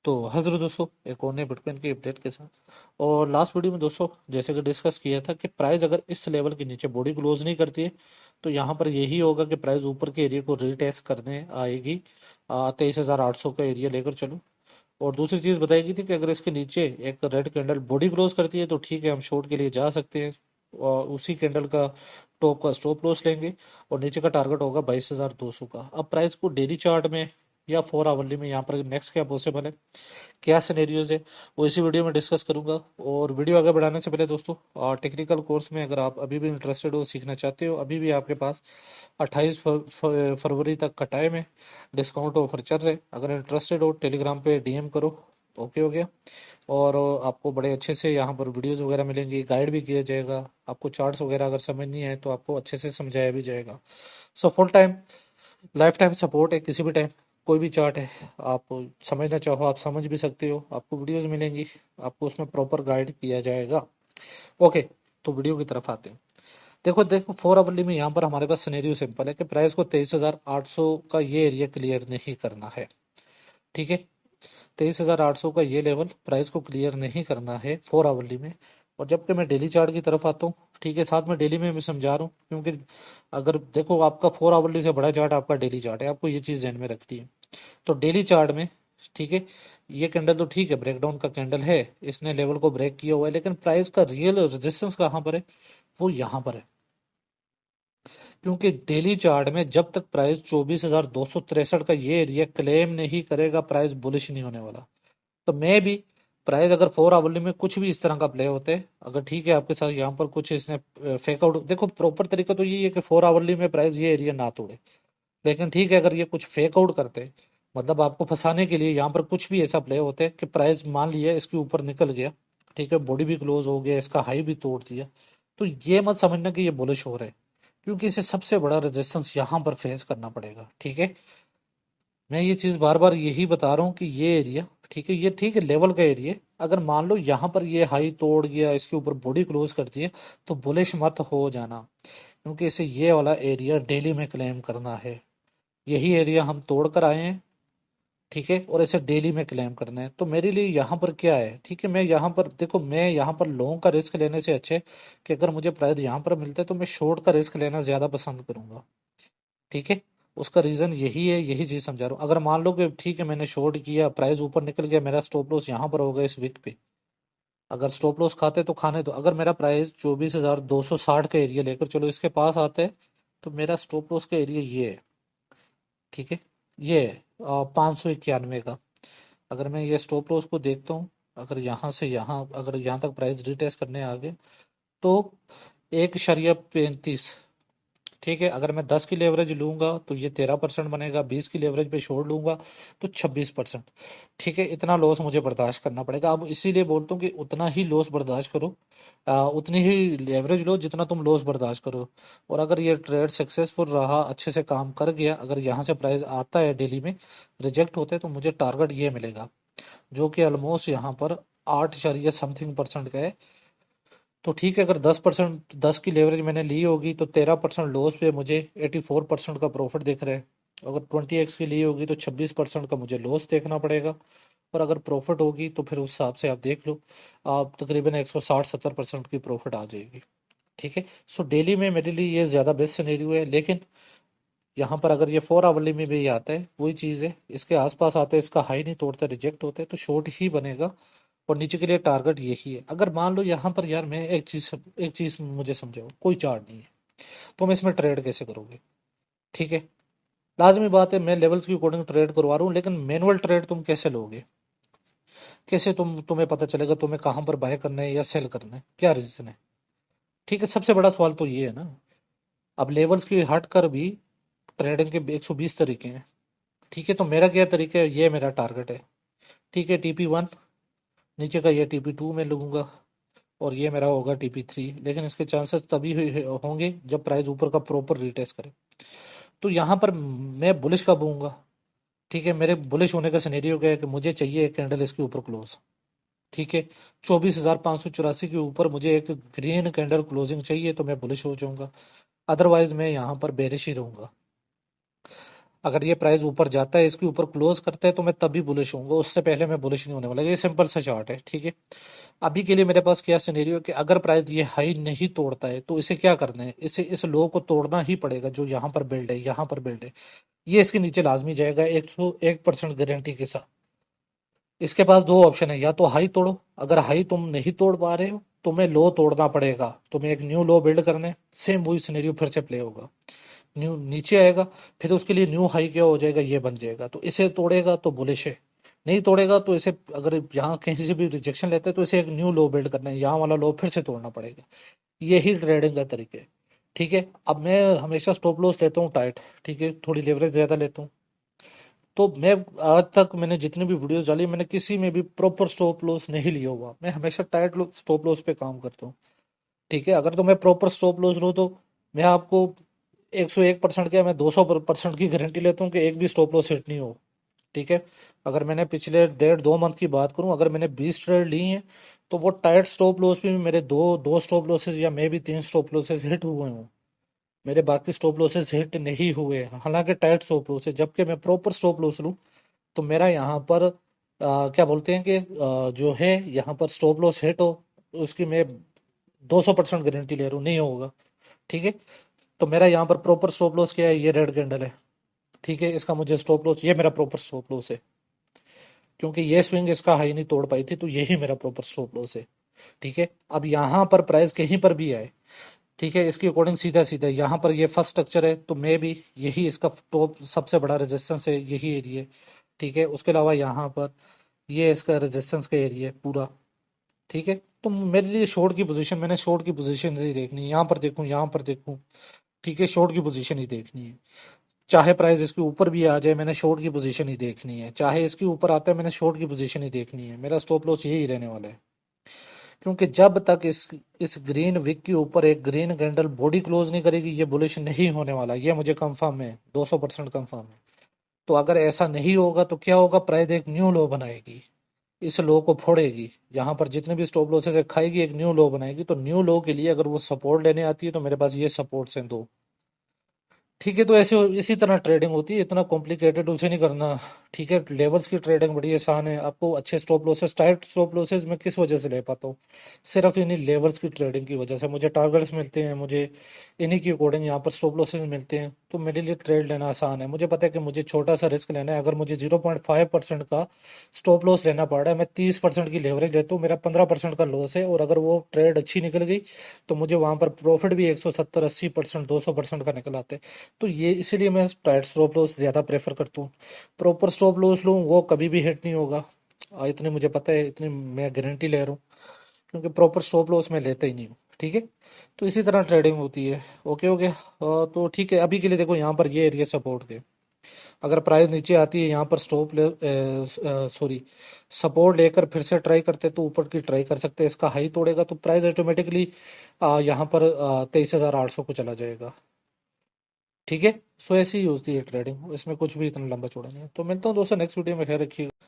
तो हाजिर हूँ दोस्तों एक और नए बिटकॉइन की अपडेट के साथ। और लास्ट वीडियो में दोस्तों जैसे कि डिस्कस किया था कि प्राइस अगर इस लेवल के नीचे बॉडी क्लोज नहीं करती है तो यहाँ पर यही होगा कि प्राइस ऊपर के एरिया को रीटेस्ट करने आएगी। 23,800 का एरिया लेकर चलो। और दूसरी चीज़ बताई थी कि अगर इसके नीचे एक रेड कैंडल बॉडी क्लोज करती है तो ठीक है, हम शॉर्ट के लिए जा सकते हैं। और उसी कैंडल का टॉप का स्टॉप लॉस लेंगे। और नीचे का टारगेट होगा 22,200 का। अब प्राइस को डेली चार्ट में या 4 आवरली में यहाँ पर नेक्स्ट क्या पॉसिबल है, क्या सिनेरियोज है, वो इसी वीडियो में डिस्कस करूंगा। और वीडियो आगे बढ़ाने से पहले दोस्तों, टेक्निकल कोर्स में अगर आप अभी भी इंटरेस्टेड हो, सीखना चाहते हो, अभी भी आपके पास 28 फरवरी तक का टाइम है। डिस्काउंट ऑफर चल रहे, अगर इंटरेस्टेड हो टेलीग्राम पे डीएम करो। ओके हो गया। और आपको बड़े अच्छे से यहाँ पर वीडियोस वगैरह मिलेंगी, गाइड भी किया जाएगा। आपको चार्ट्स वगैरह अगर समझ नहीं आए तो आपको अच्छे से समझाया भी जाएगा। So full time life time support है। किसी भी टाइम कोई भी चार्ट है, आप समझना चाहो आप समझ भी सकते हो। आपको वीडियोस मिलेंगी, आपको उसमें प्रॉपर गाइड किया जाएगा। ओके, तो वीडियो की तरफ आते हैं। देखो देखो 4 आवरली में यहाँ पर हमारे पास सिनेरियो सिंपल है कि प्राइस को 23,800 का ये एरिया क्लियर नहीं करना है। ठीक है, 23,800 का ये लेवल प्राइस को क्लियर नहीं करना है 4 आवरली में। और जबकि मैं डेली चार्ट की तरफ आता हूँ, ठीक है, साथ में डेली में भी समझा रहा हूँ, क्योंकि अगर देखो आपका 4 आवरली से बड़ा चार्ट आपका डेली चार्ट है, आपको ये चीज़ ध्यान में रखनी है। तो डेली चार्ट में ठीक है, ये कैंडल तो ठीक है, ब्रेकडाउन का कैंडल है, इसने लेवल को ब्रेक किया हुआ है, लेकिन प्राइस का रियल रेजिस्टेंस कहाँ पर है, वो यहाँ पर है। क्योंकि डेली चार्ट में जब तक प्राइस 24,263 का ये एरिया क्लेम नहीं करेगा, प्राइस बुलिश नहीं होने वाला। तो मैं भी प्राइस अगर 4 आवरली में कुछ भी इस तरह का प्ले होते हैं, अगर ठीक है आपके साथ यहाँ पर कुछ इसने फेक आउट, देखो प्रॉपर तरीका तो यही है कि 4 आवरली में प्राइस ये एरिया ना तोड़े। लेकिन ठीक है, अगर ये कुछ फेक आउट करते हैं, मतलब आपको फंसाने के लिए यहाँ पर कुछ भी ऐसा प्ले होते हैं कि प्राइस मान लिया इसके ऊपर निकल गया, ठीक है, बॉडी भी क्लोज हो गया, इसका हाई भी तोड़ दिया, तो ये मत समझना कि ये बुलिश हो रहा है, क्योंकि इसे सबसे बड़ा रेजिस्टेंस यहाँ पर फेस करना पड़ेगा। ठीक है, मैं ये चीज बार बार यही बता रहा हूँ कि ये एरिया ठीक है, ये ठीक है लेवल का एरिया, अगर मान लो यहाँ पर ये हाई तोड़ गया, इसके ऊपर बॉडी क्लोज कर दिए, तो बुलिश मत हो जाना, क्योंकि इसे ये वाला एरिया डेली में क्लेम करना है। यही एरिया हम तोड़ कर आए हैं, ठीक है, और इसे डेली में क्लेम करना है। तो मेरे लिए यहाँ पर क्या है, ठीक है, मैं यहाँ पर देखो, मैं यहाँ पर लॉन्ग का रिस्क लेने से अच्छे कि अगर मुझे प्राइस यहाँ पर मिलता है तो मैं शॉर्ट का रिस्क लेना ज्यादा पसंद करूंगा। ठीक है, उसका रीजन यही है, यही चीज समझा रहा हूँ। अगर मान लो कि ठीक है मैंने शॉर्ट किया, प्राइस ऊपर निकल गया, मेरा स्टॉप लॉस यहाँ पर होगा इस वीक पे, अगर स्टॉप लॉस खाते तो खाने दो। अगर मेरा प्राइस 24,260 का एरिया लेकर चलो इसके पास आता है, तो मेरा स्टॉप लॉस का एरिया ये है। ठीक है, ये है 591 का। अगर मैं ये स्टॉप लॉस को देखता हूँ, अगर यहाँ से यहाँ, अगर यहाँ तक प्राइस रिटेस्ट करने आ गए तो 1,35। ठीक है, अगर मैं 10 की लेवरेज लूंगा तो ये 13% बनेगा, 20 की लेवरेज पे छोड़ लूंगा तो 26%। ठीक है, इतना लॉस मुझे बर्दाश्त करना पड़ेगा। अब इसीलिए बोलता हूँ कि उतना ही लॉस बर्दाश्त करो, उतनी ही लेवरेज लो जितना तुम लॉस बर्दाश्त करो। और अगर ये ट्रेड सक्सेसफुल रहा, अच्छे से काम कर गया, अगर यहाँ से प्राइस आता है डेली में, रिजेक्ट होते हैं, तो मुझे टारगेट ये मिलेगा, जो कि ऑलमोस्ट यहाँ पर 8 समथिंग% का है। तो ठीक है, अगर 10%, 10 की लेवरेज मैंने ली होगी तो 13% लॉस पे मुझे 84% का प्रॉफिट दिख रहा है। अगर 20x की ली होगी तो 26% का मुझे लॉस देखना पड़ेगा। और अगर प्रॉफिट होगी तो फिर उस हिसाब से आप देख लो, आप तकरीबन 160-70% की प्रॉफिट आ जाएगी। ठीक है, सो डेली में मेरे लिए ये ज़्यादा बेस्ट सिनेरियो है। लेकिन यहाँ पर अगर ये 4 आवरली में भी आता है, वही चीज़ है, इसके आसपास आते हैं, इसका हाई नहीं तोड़ता, रिजेक्ट होता है, तो शॉर्ट ही बनेगा। और नीचे के लिए टारगेट यही है। अगर मान लो यहाँ पर यार, मैं एक चीज मुझे समझाओ, कोई चार्ट नहीं है, तो मैं इसमें ट्रेड कैसे करोगे। ठीक है, लाजमी बात है मैं लेवल्स के अकॉर्डिंग ट्रेड करवा रहा हूँ, लेकिन मैनुअल ट्रेड तुम कैसे लोगे, कैसे तुम्हें पता चलेगा तुम्हें कहाँ पर बाय करना है या सेल करना है, क्या रीजन है। ठीक है, सबसे बड़ा सवाल तो ये है ना। अब लेवल्स की हट कर भी ट्रेडिंग के 120 तरीके हैं। ठीक है, तो मेरा क्या तरीका है, ये मेरा टारगेट है। ठीक है, TP1, नीचे का ये TP2 में लूंगा, और ये मेरा होगा TP3। लेकिन इसके चांसेस तभी होंगे जब प्राइस ऊपर का प्रॉपर रिटेस्ट करे। तो यहाँ पर मैं बुलिश कब होऊंगा, ठीक है, मेरे बुलिश होने का सिनेरियो क्या है कि मुझे चाहिए एक कैंडल इसके ऊपर क्लोज। ठीक है, 24,584 के ऊपर मुझे एक ग्रीन कैंडल क्लोजिंग चाहिए तो मैं बुलिश हो जाऊंगा। अदरवाइज मैं यहाँ पर बेरिश ही रहूंगा। अगर ये प्राइस ऊपर जाता है, इसके ऊपर क्लोज करता है, तो मैं तभी बुलिश हूँ, उससे पहले मैं बुलिश नहीं होने वाला। ये सिंपल सा चार्ट है, ठीक है। अभी के लिए मेरे पास क्या सिनेरियो कि अगर प्राइस ये हाई नहीं तोड़ता है तो इसे क्या करना है, इसे इस लो को तोड़ना ही पड़ेगा, जो यहाँ पर बिल्ड है, यहाँ पर बिल्ड है, ये इसके नीचे लाजमी जाएगा 101% गारंटी के साथ। इसके पास दो ऑप्शन है, या तो हाई तोड़ो, अगर हाई तुम नहीं तोड़ पा रहे हो तुम्हें लो तोड़ना पड़ेगा, तुम्हें एक न्यू लो बिल्ड करने, सेम वही सिनेरियो फिर से प्ले होगा। न्यू नीचे आएगा, फिर उसके लिए न्यू हाई क्या हो जाएगा, ये बन जाएगा, तो इसे तोड़ेगा तो बुलिश है, नहीं तोड़ेगा तो इसे, अगर यहाँ कहीं से भी रिजेक्शन लेते हैं तो इसे एक न्यू लो बिल्ड करना है, यहाँ वाला लो फिर से तोड़ना पड़ेगा। यही ट्रेडिंग का तरीका है, ठीक है। अब मैं हमेशा स्टॉप लॉस लेता हूँ टाइट, ठीक है, थोड़ी लेवरेज ज्यादा लेता हूँ। तो मैं आज तक मैंने जितनी भी वीडियोस डाली, मैंने किसी में भी प्रॉपर स्टॉप लॉस नहीं लिया हुआ, मैं हमेशा टाइट स्टॉप लॉस पे काम करता हूँ, ठीक है। अगर तो मैं प्रॉपर स्टॉप लॉस लूँ तो मैं आपको 101% क्या, मैं 200% की गारंटी लेता हूँ कि एक भी स्टॉप लॉस हिट नहीं हो, ठीक है। अगर मैंने पिछले 1.5-2 मंथ की बात करूं, अगर मैंने 20 ट्रेड ली हैं, तो वो टाइट स्टॉप लॉस पे भी मेरे दो दो स्टॉप लॉसेस या मे भी 3 स्टॉप लॉसेस हिट हुए हों, मेरे बाकी स्टॉप लॉसेस हिट नहीं हुए, हालांकि टाइट स्टॉप लॉस है। जबकि मैं प्रॉपर स्टॉप लॉस लूँ तो मेरा यहाँ पर क्या बोलते हैं कि जो है यहाँ पर स्टॉप लॉस हिट हो, तो उसकी मैं 200% गारंटी ले रहा हूँ, नहीं होगा, ठीक है। तो मेरा यहाँ पर प्रॉपर स्टॉप लॉस क्या है, ये रेड कैंडल है, ठीक है, इसका मुझे स्टॉप लॉस, ये मेरा प्रॉपर स्टॉप लॉस है, क्योंकि ये स्विंग इसका हाई नहीं तोड़ पाई थी, तो यही मेरा प्रॉपर स्टॉप लॉस है, ठीक है। अब यहाँ पर प्राइस कहीं पर भी आए, ठीक है, इसके अकॉर्डिंग सीधा सीधा यहाँ पर ये फर्स्ट स्ट्रक्चर है, तो मे भी यही इसका टॉप सबसे बड़ा रेजिस्टेंस है, यही एरिया, ठीक है। उसके अलावा यहाँ पर ये इसका रेजिस्टेंस का एरिया है पूरा, ठीक है। तो मेरे लिए शॉर्ट की पोजीशन, मैंने शॉर्ट की पोजीशन नहीं देखनी है, यहाँ पर देखूँ, यहाँ पर देखूँ, ठीक है, शॉर्ट की पोजीशन ही देखनी है। चाहे प्राइस इसके ऊपर भी आ जाए, मैंने शॉर्ट की पोजीशन ही देखनी है, चाहे इसके ऊपर आता है, मैंने शॉर्ट की पोजीशन ही देखनी है, मेरा स्टॉप लॉस यही रहने वाला है। क्योंकि जब तक इस ग्रीन विक के ऊपर एक ग्रीन कैंडल बॉडी क्लोज नहीं करेगी, ये बुलिश नहीं होने वाला, ये मुझे कंफर्म है, 200% कंफर्म है। तो अगर ऐसा नहीं होगा तो क्या होगा, प्राइस एक न्यू लो बनाएगी, इस लो को फोड़ेगी, यहाँ पर जितने भी स्टॉप लॉसेस है खाएगी, एक न्यू लो बनाएगी। तो न्यू लो के लिए अगर वो सपोर्ट लेने आती है, तो मेरे पास ये सपोर्ट्स हैं दो, ठीक है। तो ऐसे इसी तरह ट्रेडिंग होती है, इतना कॉम्प्लिकेटेड उसे नहीं करना, ठीक है। लेवल्स की ट्रेडिंग बड़ी आसान है, आपको अच्छे stop losses, tight stop losses मैं किस वजह से ले पाता हूँ, सिर्फ इन्हीं लेवल्स की ट्रेडिंग की वजह से। मुझे टारगेट्स मिलते हैं, मुझे इन्हीं के अकॉर्डिंग यहाँ पर स्टॉप लॉसेस मिलते हैं, तो मेरे लिए ट्रेड लेना आसान है। मुझे पता है कि मुझे छोटा सा रिस्क लेना है, अगर मुझे 0.5% का स्टॉप लॉस लेना पड़ रहा है, मैं 30% की लेवरेज लेता हूँ, मेरा 15% का लॉस है, और अगर वो ट्रेड अच्छी निकल गई तो मुझे वहां पर प्रॉफिट भी 170-80%, 200% का निकल आता है। तो ये इसीलिए मैं टाइट स्टॉप लॉस ज़्यादा प्रेफर करता हूँ। प्रॉपर स्टॉप लॉस लूँ वो कभी भी हिट नहीं होगा, इतनी मुझे पता है, इतनी मैं गारंटी ले रहा हूँ, क्योंकि प्रॉपर स्टॉप लॉस मैं लेता ही नहीं हूँ, ठीक है। तो इसी तरह ट्रेडिंग होती है। ओके ओके, तो ठीक है, अभी के लिए देखो यहाँ पर ये एरिया सपोर्ट के, अगर प्राइस नीचे आती है यहाँ पर स्टॉप ले, सॉरी, सपोर्ट लेकर फिर से ट्राई करते तो ऊपर की ट्राई कर सकते हैं, इसका हाई तोड़ेगा तो प्राइस ऑटोमेटिकली यहाँ पर 23,800 को चला जाएगा, ठीक है। सो ऐसी ही होती है ट्रेडिंग, इसमें कुछ भी इतना लंबा चौड़ा नहीं है। तो मिलता हूँ दोस्तों नेक्स्ट वीडियो में, ख्याल रखिएगा।